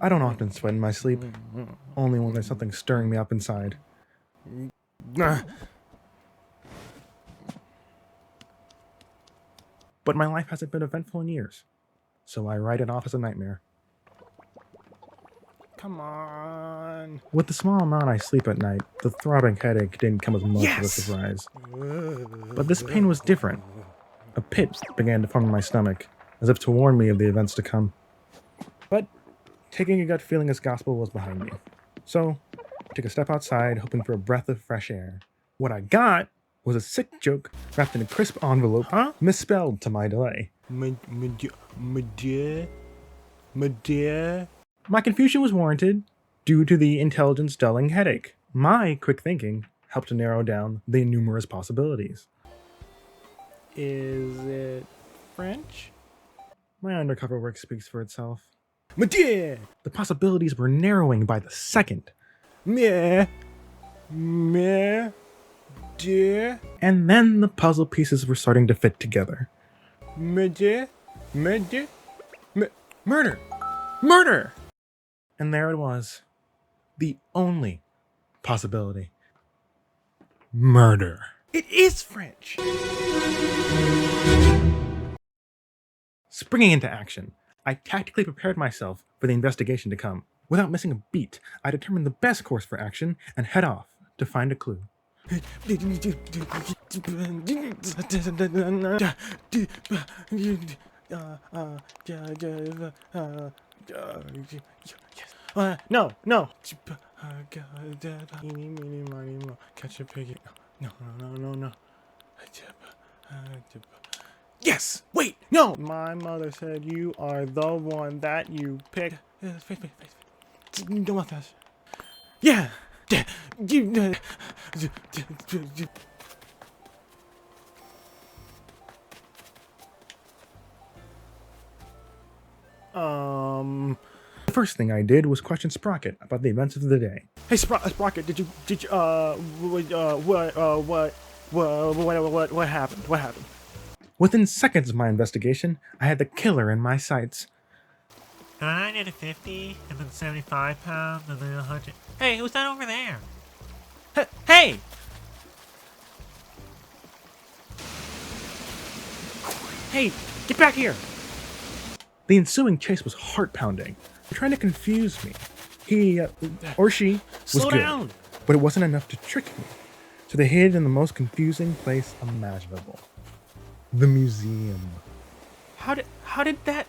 I don't often sweat in my sleep, only when there's something stirring me up inside. But my life hasn't been eventful in years, so I write it off as a nightmare. Come on. With the small amount I sleep at night, the throbbing headache didn't come as much of a surprise. But this pain was different. A pit began to form in my stomach, as if to warn me of the events to come. But taking a gut feeling as gospel was behind me. So, I took a step outside, hoping for a breath of fresh air. What I got was a sick joke wrapped in a crisp envelope, misspelled to my delay. My My confusion was warranted due to the intelligence-dulling headache. My quick thinking helped to narrow down the numerous possibilities. Is it French? My undercover work speaks for itself. Meh. The possibilities were narrowing by the second. Meh. And then the puzzle pieces were starting to fit together. Murder. And there it was. The only possibility. Murder. It is French. Springing into action, I tactically prepared myself for the investigation to come. Without missing a beat, I determined the best course for action and head off to find a clue. No. Catch a piggy. No. Yes! Wait! No! My mother said you are the one that you picked. Face. Don't want that. Yeah! The first thing I did was question Sprocket about the events of the day. Hey, Sprocket, what happened? Within seconds of my investigation, I had the killer in my sights. I did a 50, and then 75 pounds, and then 100. Hey, who's that over there? Hey! Hey, get back here! The ensuing chase was heart-pounding, trying to confuse me. He, or she, was Slow good, down! but it wasn't enough to trick me. So they hid in the most confusing place imaginable. The museum. How did that...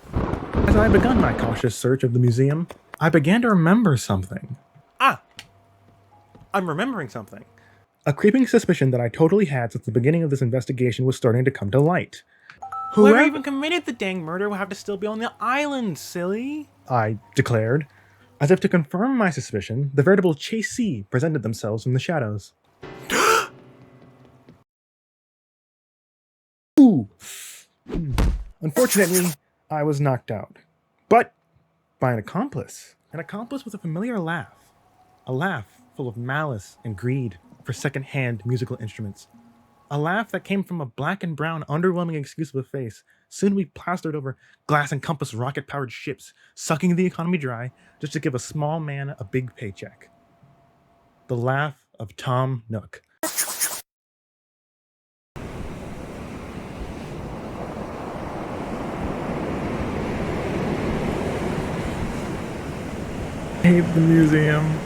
As I begun my cautious search of the museum, I began to remember something. I'm remembering something. A creeping suspicion that I totally had since the beginning of this investigation was starting to come to light. Whoever even committed the dang murder will have to still be on the island, silly. I declared. As if to confirm my suspicion, the veritable chasee presented themselves from the shadows. Ooh. Unfortunately, I was knocked out. But by an accomplice. An accomplice with a familiar laugh. A laugh full of malice and greed for second-hand musical instruments. A laugh that came from a black and brown, underwhelming excuse of a face, soon to be plastered over glass and compass rocket-powered ships, sucking the economy dry just to give a small man a big paycheck. The laugh of Tom Nook. Save the museum.